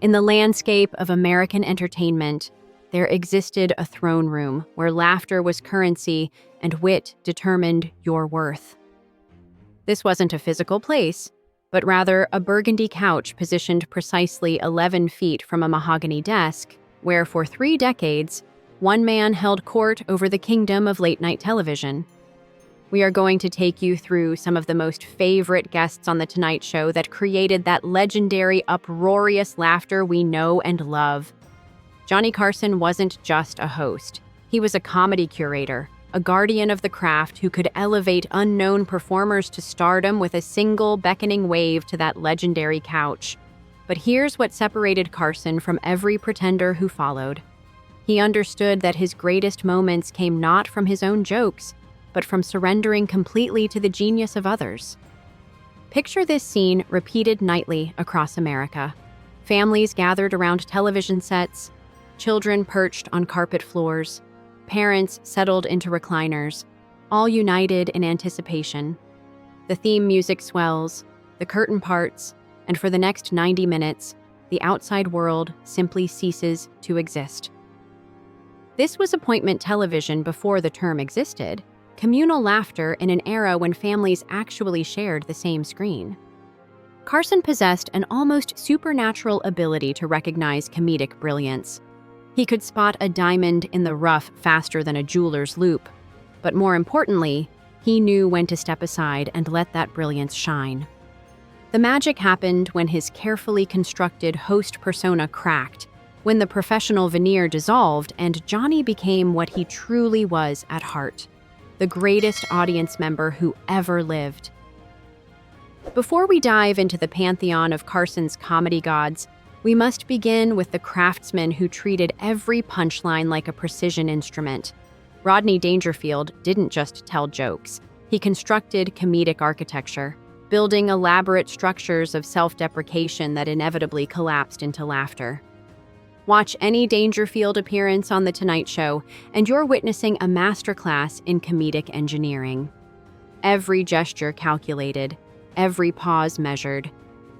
In the landscape of American entertainment, there existed a throne room where laughter was currency and wit determined your worth. This wasn't a physical place, but rather a burgundy couch positioned precisely 11 feet from a mahogany desk, where for 3 decades, one man held court over the kingdom of late-night television. We are going to take you through some of the most favorite guests on The Tonight Show that created that legendary, uproarious laughter we know and love. Johnny Carson wasn't just a host. He was a comedy curator, a guardian of the craft who could elevate unknown performers to stardom with a single beckoning wave to that legendary couch. But here's what separated Carson from every pretender who followed. He understood that his greatest moments came not from his own jokes, but from surrendering completely to the genius of others. Picture this scene repeated nightly across America. Families gathered around television sets, children perched on carpet floors, parents settled into recliners, all united in anticipation. The theme music swells, the curtain parts, and for the next 90 minutes, the outside world simply ceases to exist. This was appointment television before the term existed, communal laughter in an era when families actually shared the same screen. Carson possessed an almost supernatural ability to recognize comedic brilliance. He could spot a diamond in the rough faster than a jeweler's loupe, but more importantly, he knew when to step aside and let that brilliance shine. The magic happened when his carefully constructed host persona cracked, when the professional veneer dissolved and Johnny became what he truly was at heart, the greatest audience member who ever lived. Before we dive into the pantheon of Carson's comedy gods, we must begin with the craftsman who treated every punchline like a precision instrument. Rodney Dangerfield didn't just tell jokes. He constructed comedic architecture, building elaborate structures of self-deprecation that inevitably collapsed into laughter. Watch any Dangerfield appearance on The Tonight Show, and you're witnessing a masterclass in comedic engineering. Every gesture calculated, every pause measured,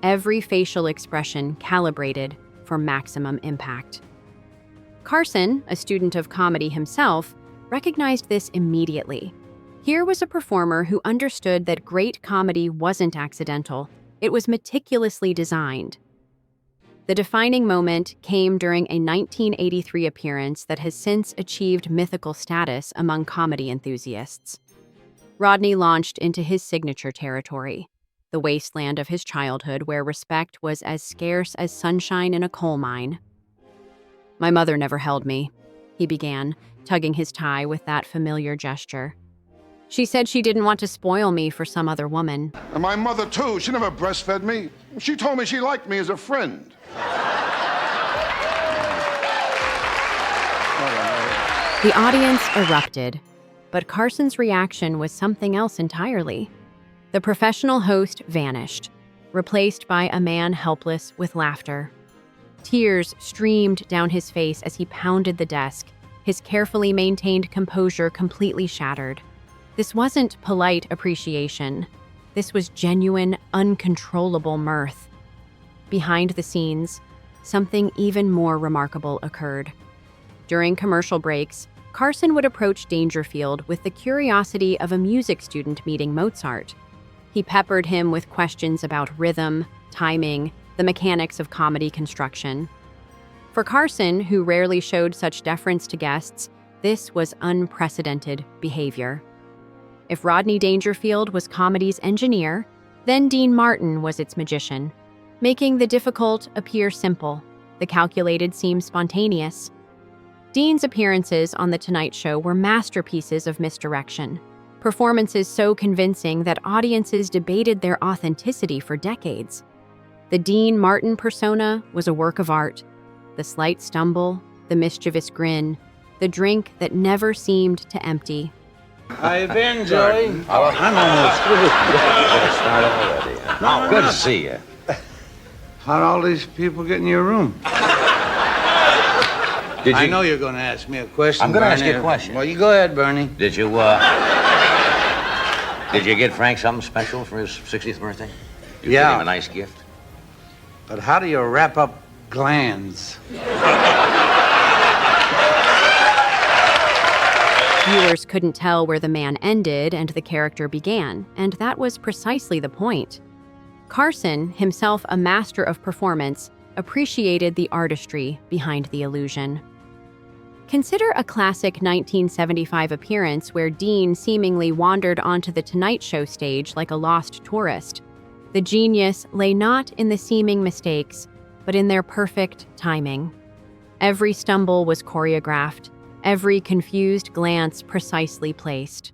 every facial expression calibrated for maximum impact. Carson, a student of comedy himself, recognized this immediately. Here was a performer who understood that great comedy wasn't accidental, it was meticulously designed. The defining moment came during a 1983 appearance that has since achieved mythical status among comedy enthusiasts. Rodney launched into his signature territory, the wasteland of his childhood where respect was as scarce as sunshine in a coal mine. "My mother never held me," he began, tugging his tie with that familiar gesture. "She said she didn't want to spoil me for some other woman." And my mother, too. She never breastfed me. She told me she liked me as a friend. The audience erupted, but Carson's reaction was something else entirely. The professional host vanished, replaced by a man helpless with laughter. Tears streamed down his face as he pounded the desk, his carefully maintained composure completely shattered. This wasn't polite appreciation. This was genuine, uncontrollable mirth. Behind the scenes, something even more remarkable occurred. During commercial breaks, Carson would approach Dangerfield with the curiosity of a music student meeting Mozart. He peppered him with questions about rhythm, timing, the mechanics of comedy construction. For Carson, who rarely showed such deference to guests, this was unprecedented behavior. If Rodney Dangerfield was comedy's engineer, then Dean Martin was its magician, making the difficult appear simple, the calculated seem spontaneous. Dean's appearances on The Tonight Show were masterpieces of misdirection, performances so convincing that audiences debated their authenticity for decades. The Dean Martin persona was a work of art. The slight stumble, the mischievous grin, the drink that never seemed to empty. How you been, Joey? I'm almost through. Better start already. No, good to see you. How'd all these people get in your room? I know you're going to ask me a question. I'm going to Bernie. ask you a question. Well, you go ahead, Bernie. Did you get Frank something special for his 60th birthday? Did you Yeah. give him a nice gift? But how do you wrap up glands. Viewers couldn't tell where the man ended and the character began, and that was precisely the point. Carson, himself a master of performance, appreciated the artistry behind the illusion. Consider a classic 1975 appearance where Dean seemingly wandered onto the Tonight Show stage like a lost tourist. The genius lay not in the seeming mistakes, but in their perfect timing. Every stumble was choreographed, every confused glance precisely placed.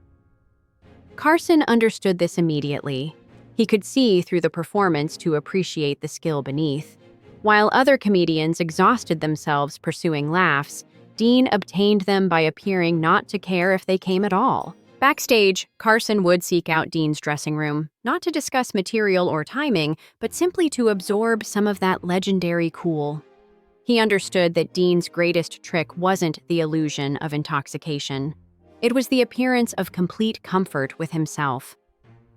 Carson understood this immediately. He could see through the performance to appreciate the skill beneath. While other comedians exhausted themselves pursuing laughs, Dean obtained them by appearing not to care if they came at all. Backstage, Carson would seek out Dean's dressing room, not to discuss material or timing, but simply to absorb some of that legendary cool. He understood that Dean's greatest trick wasn't the illusion of intoxication. It was the appearance of complete comfort with himself.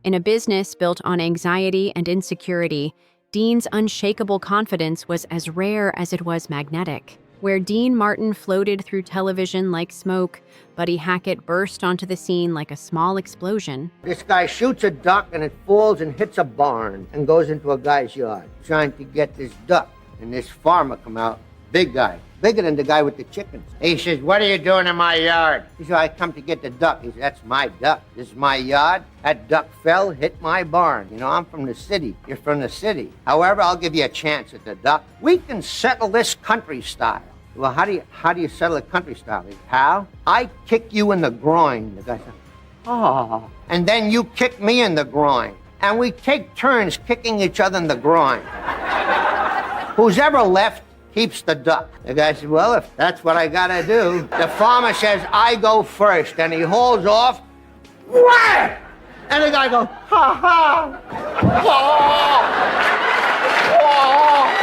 In a business built on anxiety and insecurity, Dean's unshakable confidence was as rare as it was magnetic. Where Dean Martin floated through television like smoke, Buddy Hackett burst onto the scene like a small explosion. This guy shoots a duck and it falls and hits a barn and goes into a guy's yard, trying to get this duck. And this farmer come out, big guy, bigger than the guy with the chickens. He says, "What are you doing in my yard?" He said, "I come to get the duck." He said, "That's my duck. This is my yard. That duck fell, hit my barn. You know, I'm from the city. You're from the city. However, I'll give you a chance at the duck. We can settle this country style." Well, how do you settle a country style? How? I kick you in the groin. The guy said, "Oh." And then you kick me in the groin. And we take turns kicking each other in the groin. Who's ever left keeps the duck. The guy said, "Well, if that's what I gotta do." The farmer says, "I go first." And he hauls off. Wham! And the guy goes, "Ha ha! Oh! Oh!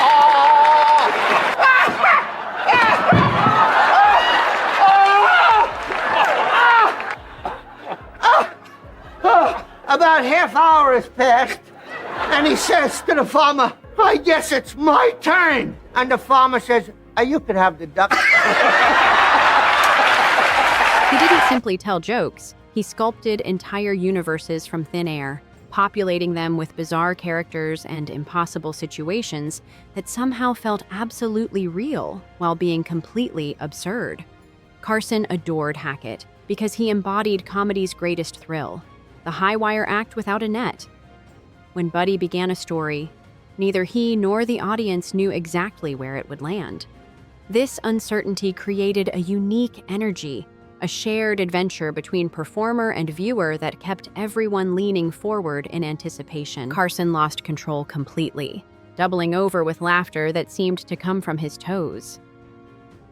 Oh! About half hour has passed, and he says to the farmer, "I guess it's my turn." And the farmer says, "You could have the duck." He didn't simply tell jokes. He sculpted entire universes from thin air, populating them with bizarre characters and impossible situations that somehow felt absolutely real while being completely absurd. Carson adored Hackett because he embodied comedy's greatest thrill, the high-wire act without a net. When Buddy began a story, neither he nor the audience knew exactly where it would land. This uncertainty created a unique energy, a shared adventure between performer and viewer that kept everyone leaning forward in anticipation. Carson lost control completely, doubling over with laughter that seemed to come from his toes.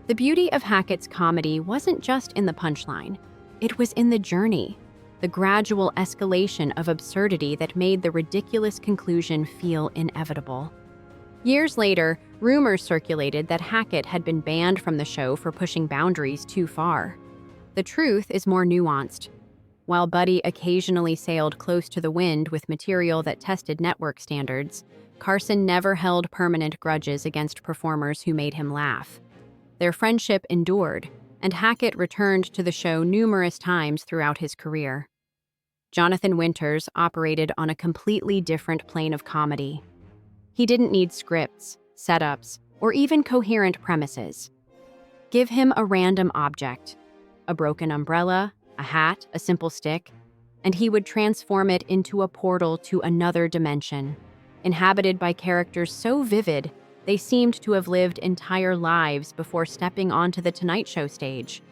The beauty of Hackett's comedy wasn't just in the punchline. It was in the journey, the gradual escalation of absurdity that made the ridiculous conclusion feel inevitable. Years later, rumors circulated that Hackett had been banned from the show for pushing boundaries too far. The truth is more nuanced. While Buddy occasionally sailed close to the wind with material that tested network standards, Carson never held permanent grudges against performers who made him laugh. Their friendship endured, and Hackett returned to the show numerous times throughout his career. Jonathan Winters operated on a completely different plane of comedy. He didn't need scripts, setups, or even coherent premises. Give him a random object, a broken umbrella, a hat, a simple stick, and he would transform it into a portal to another dimension, inhabited by characters so vivid they seemed to have lived entire lives before stepping onto the Tonight Show stage.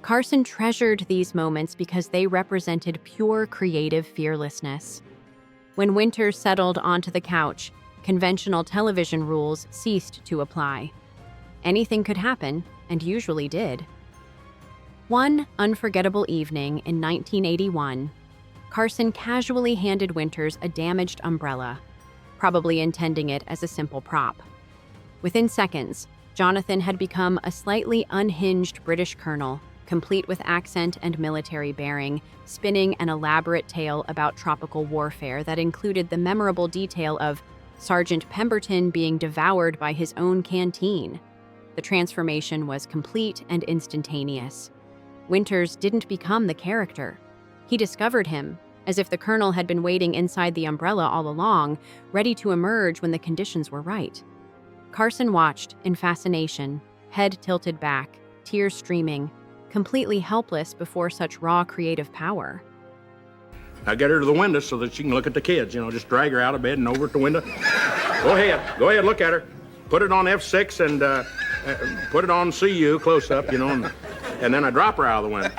Carson treasured these moments because they represented pure creative fearlessness. When Winters settled onto the couch, conventional television rules ceased to apply. Anything could happen, and usually did. One unforgettable evening in 1981, Carson casually handed Winters a damaged umbrella, probably intending it as a simple prop. Within seconds, Jonathan had become a slightly unhinged British colonel, complete with accent and military bearing, spinning an elaborate tale about tropical warfare that included the memorable detail of Sergeant Pemberton being devoured by his own canteen. The transformation was complete and instantaneous. Winters didn't become the character. He discovered him, as if the colonel had been waiting inside the umbrella all along, ready to emerge when the conditions were right. Carson watched in fascination, head tilted back, tears streaming, completely helpless before such raw creative power. Now get her to the window so that she can look at the kids. Just drag her out of bed and over at the window. Go ahead, look at her. Put it on F6 and put it on CU, close up, and then I drop her out of the window.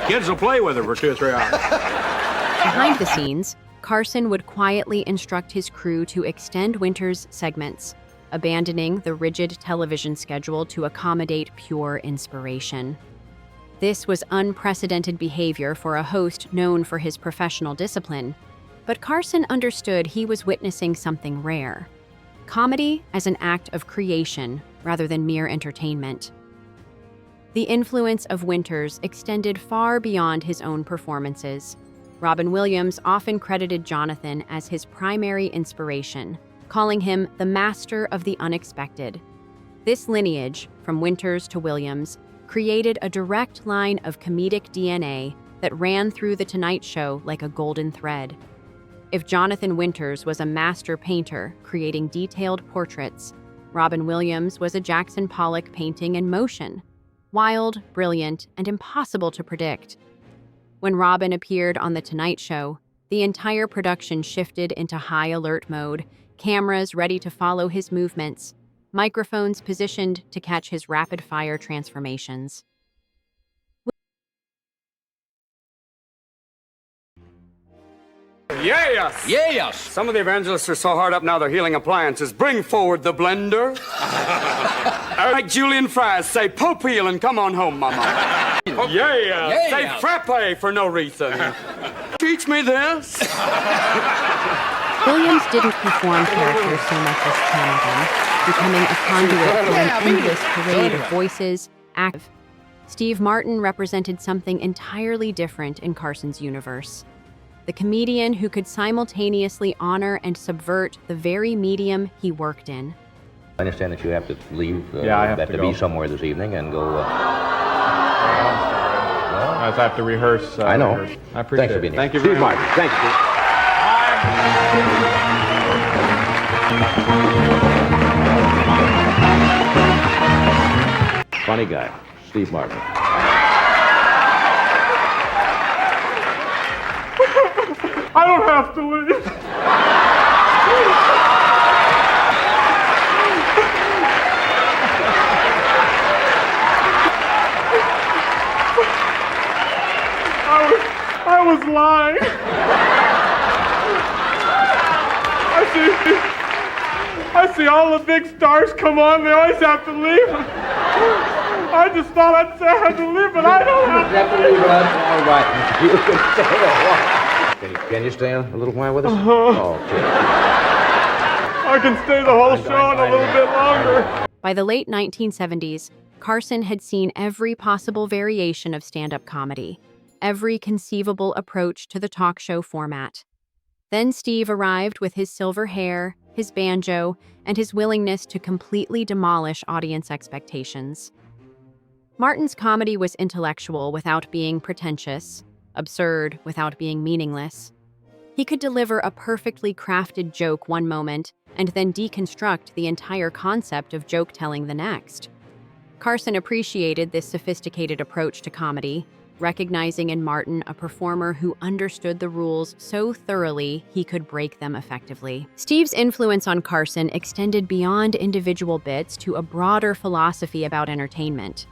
Kids will play with her for 2 or 3 hours. Behind the scenes, Carson would quietly instruct his crew to extend Winters' segments, abandoning the rigid television schedule to accommodate pure inspiration. This was unprecedented behavior for a host known for his professional discipline, but Carson understood he was witnessing something rare: comedy as an act of creation rather than mere entertainment. The influence of Winters extended far beyond his own performances. Robin Williams often credited Jonathan as his primary inspiration, calling him the master of the unexpected. This lineage, from Winters to Williams, created a direct line of comedic DNA that ran through The Tonight Show like a golden thread. If Jonathan Winters was a master painter creating detailed portraits, Robin Williams was a Jackson Pollock painting in motion, wild, brilliant, and impossible to predict. When Robin appeared on The Tonight Show, the entire production shifted into high alert mode, cameras ready to follow his movements, microphones positioned to catch his rapid-fire transformations. Yes! Yes! Some of the evangelists are so hard up now they're healing appliances. Bring forward the blender. Like Julian Fries, say Pope heel and come on home, mama. Yeah! Say frappe for no reason. Teach me this. Williams didn't perform characters so much as channeled them, becoming a conduit for an endless parade of voices, active. Steve Martin represented something entirely different in Carson's universe. The comedian who could simultaneously honor and subvert the very medium he worked in. I understand that you have to leave. I have to go. Be somewhere this evening and go. I have to rehearse. I know. I appreciate Thanks for being it. here. Thank you very Steve much. Martin. Thank you. Funny guy, Steve Martin. I don't have to leave. I was lying. I see all the big stars come on. They always have to leave. I just thought I'd say I had to leave, but I don't have to. Definitely, Rod. All right. You can stay a while. Can you stay a little while with us? Okay. I can stay the whole show and a little bit longer. By the late 1970s, Carson had seen every possible variation of stand-up comedy, every conceivable approach to the talk show format. Then Steve arrived with his silver hair, his banjo, and his willingness to completely demolish audience expectations. Martin's comedy was intellectual without being pretentious, absurd without being meaningless. He could deliver a perfectly crafted joke one moment and then deconstruct the entire concept of joke-telling the next. Carson appreciated this sophisticated approach to comedy, recognizing in Martin a performer who understood the rules so thoroughly he could break them effectively. Steve's influence on Carson extended beyond individual bits to a broader philosophy about entertainment.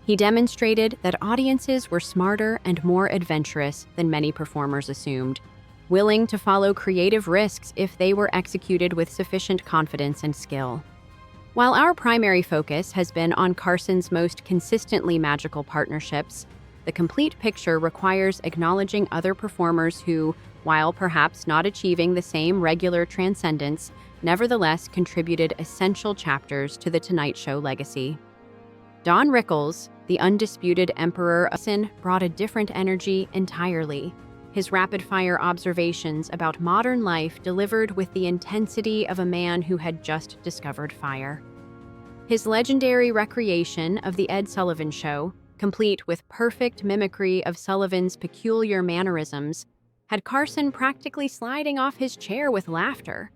He demonstrated that audiences were smarter and more adventurous than many performers assumed, willing to follow creative risks if they were executed with sufficient confidence and skill. While our primary focus has been on Carson's most consistently magical partnerships, the complete picture requires acknowledging other performers who, while perhaps not achieving the same regular transcendence, nevertheless contributed essential chapters to The Tonight Show legacy. Don Rickles, the undisputed emperor of sin, brought a different energy entirely. his rapid-fire observations about modern life delivered with the intensity of a man who had just discovered fire. His legendary recreation of The Ed Sullivan Show, complete with perfect mimicry of Sullivan's peculiar mannerisms, had Carson practically sliding off his chair with laughter.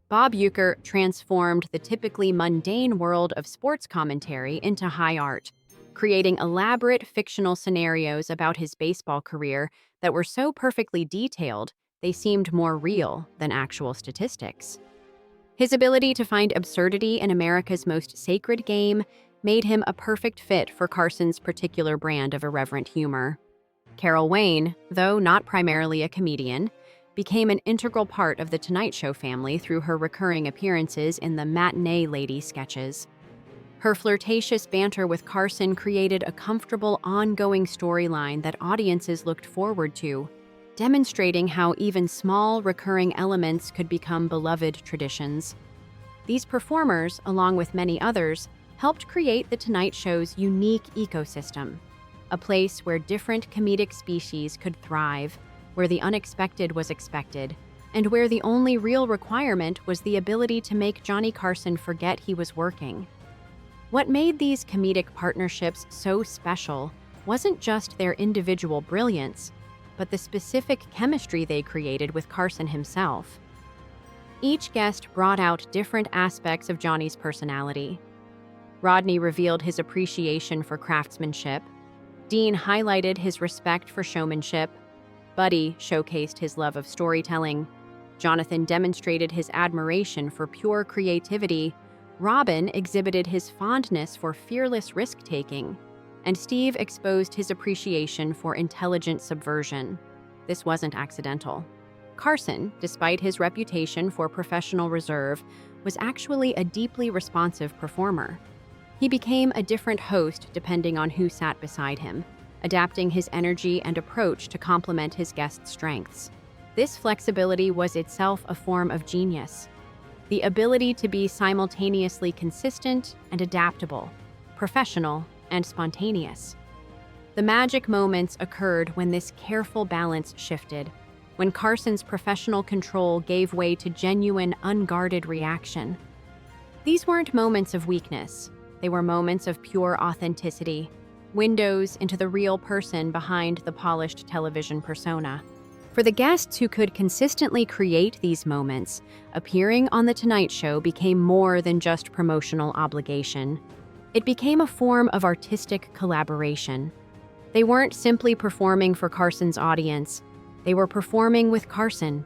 Bob Uecker transformed the typically mundane world of sports commentary into high art, creating elaborate fictional scenarios about his baseball career that were so perfectly detailed they seemed more real than actual statistics. His ability to find absurdity in America's most sacred game made him a perfect fit for Carson's particular brand of irreverent humor. Carol Wayne, though not primarily a comedian, became an integral part of The Tonight Show family through her recurring appearances in the Matinee Lady sketches. Her flirtatious banter with Carson created a comfortable, ongoing storyline that audiences looked forward to, demonstrating how even small, recurring elements could become beloved traditions. These performers, along with many others, helped create The Tonight Show's unique ecosystem, a place where different comedic species could thrive, where the unexpected was expected, and where the only real requirement was the ability to make Johnny Carson forget he was working. What made these comedic partnerships so special wasn't just their individual brilliance, but the specific chemistry they created with Carson himself. Each guest brought out different aspects of Johnny's personality. Rodney revealed his appreciation for craftsmanship. Dean highlighted his respect for showmanship. Buddy showcased his love of storytelling. Jonathan demonstrated his admiration for pure creativity. Robin exhibited his fondness for fearless risk-taking. And Steve exposed his appreciation for intelligent subversion. This wasn't accidental. Carson, despite his reputation for professional reserve, was actually a deeply responsive performer. He became a different host depending on who sat beside him, adapting his energy and approach to complement his guests' strengths. This flexibility was itself a form of genius. The ability to be simultaneously consistent and adaptable, professional and spontaneous. The magic moments occurred when this careful balance shifted, when Carson's professional control gave way to genuine, unguarded reaction. These weren't moments of weakness. They were moments of pure authenticity, windows into the real person behind the polished television persona. For the guests who could consistently create these moments, appearing on The Tonight Show became more than just promotional obligation. It became a form of artistic collaboration. They weren't simply performing for Carson's audience, they were performing with Carson,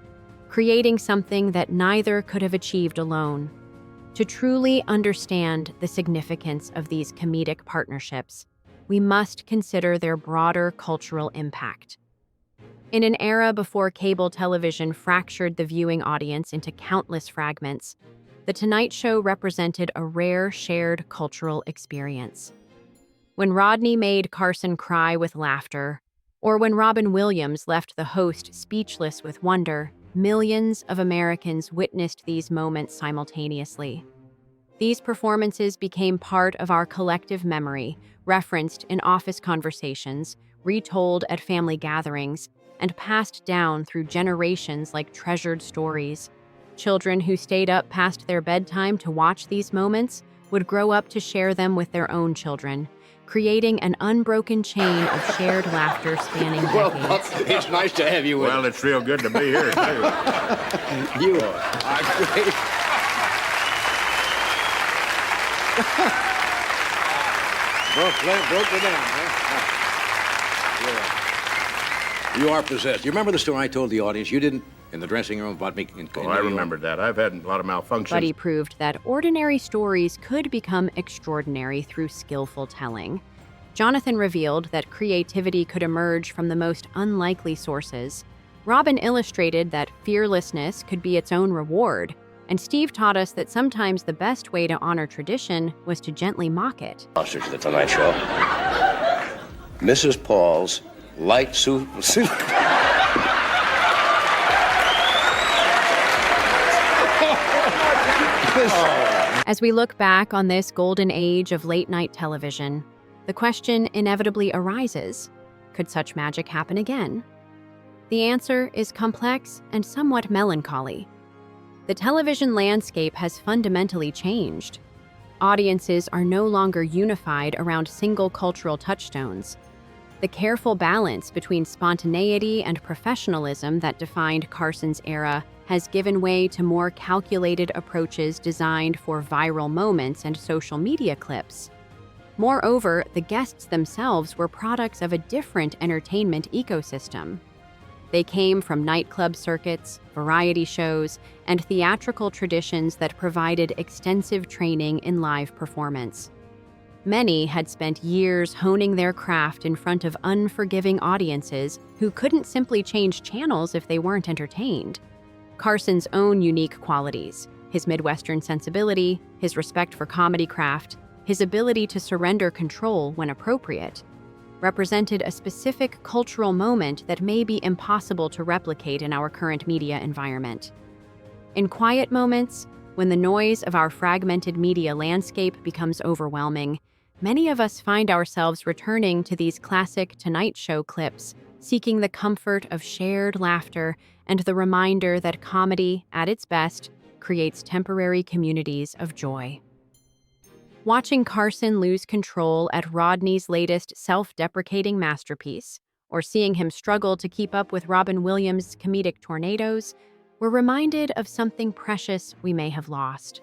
creating something that neither could have achieved alone. To truly understand the significance of these comedic partnerships, we must consider their broader cultural impact. In an era before cable television fractured the viewing audience into countless fragments, The Tonight Show represented a rare shared cultural experience. When Rodney made Carson cry with laughter, or when Robin Williams left the host speechless with wonder, millions of Americans witnessed these moments simultaneously. These performances became part of our collective memory, referenced in office conversations, retold at family gatherings, and passed down through generations like treasured stories. Children who stayed up past their bedtime to watch these moments would grow up to share them with their own children, creating an unbroken chain of shared laughter spanning decades. Well, Buck, it's nice to have you with Well, it's real good to be here, too. You are great. broke it down, huh? Yeah. You are possessed. You remember the story I told the audience? You didn't in the dressing room about me. Oh, I remembered that. I've had a lot of malfunctions. Buddy proved that ordinary stories could become extraordinary through skillful telling. Jonathan revealed that creativity could emerge from the most unlikely sources. Robin illustrated that fearlessness could be its own reward. And Steve taught us that sometimes the best way to honor tradition was to gently mock it. Monsters of the Tonight Show. Mrs. Paul's light suit. As we look back on this golden age of late-night television, the question inevitably arises, could such magic happen again? The answer is complex and somewhat melancholy. The television landscape has fundamentally changed. Audiences are no longer unified around single cultural touchstones. The careful balance between spontaneity and professionalism that defined Carson's era has given way to more calculated approaches designed for viral moments and social media clips. Moreover, the guests themselves were products of a different entertainment ecosystem. They came from nightclub circuits, variety shows, and theatrical traditions that provided extensive training in live performance. Many had spent years honing their craft in front of unforgiving audiences who couldn't simply change channels if they weren't entertained. Carson's own unique qualities, his Midwestern sensibility, his respect for comedy craft, his ability to surrender control when appropriate, represented a specific cultural moment that may be impossible to replicate in our current media environment. In quiet moments, when the noise of our fragmented media landscape becomes overwhelming, many of us find ourselves returning to these classic Tonight Show clips, seeking the comfort of shared laughter and the reminder that comedy, at its best, creates temporary communities of joy. Watching Carson lose control at Rodney's latest self-deprecating masterpiece, or seeing him struggle to keep up with Robin Williams' comedic tornadoes, we're reminded of something precious we may have lost: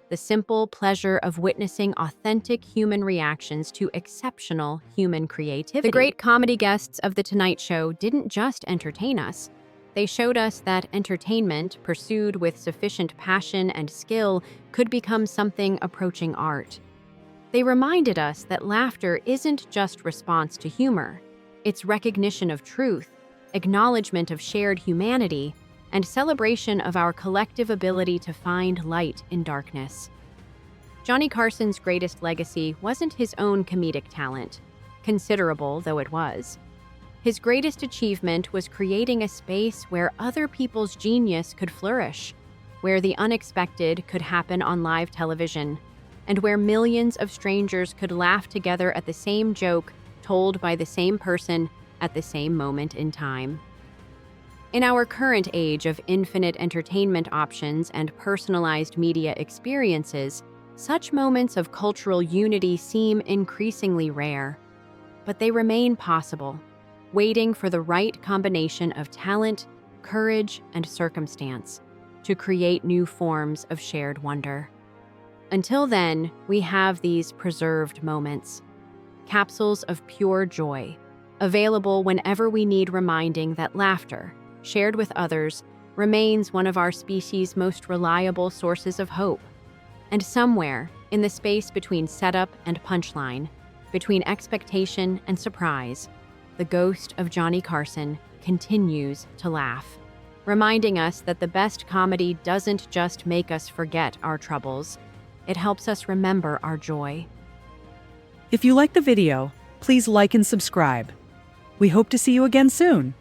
the simple pleasure of witnessing authentic human reactions to exceptional human creativity. The great comedy guests of The Tonight Show didn't just entertain us. They showed us that entertainment, pursued with sufficient passion and skill, could become something approaching art. They reminded us that laughter isn't just response to humor. It's recognition of truth, acknowledgement of shared humanity, and celebration of our collective ability to find light in darkness. Johnny Carson's greatest legacy wasn't his own comedic talent, considerable though it was. His greatest achievement was creating a space where other people's genius could flourish, where the unexpected could happen on live television, and where millions of strangers could laugh together at the same joke told by the same person at the same moment in time. In our current age of infinite entertainment options and personalized media experiences, such moments of cultural unity seem increasingly rare. But they remain possible, waiting for the right combination of talent, courage, and circumstance to create new forms of shared wonder. Until then, we have these preserved moments, capsules of pure joy, available whenever we need reminding that laughter, shared with others, remains one of our species' most reliable sources of hope. And somewhere, in the space between setup and punchline, between expectation and surprise, the ghost of Johnny Carson continues to laugh, reminding us that the best comedy doesn't just make us forget our troubles, it helps us remember our joy. If you like the video, please like and subscribe. We hope to see you again soon.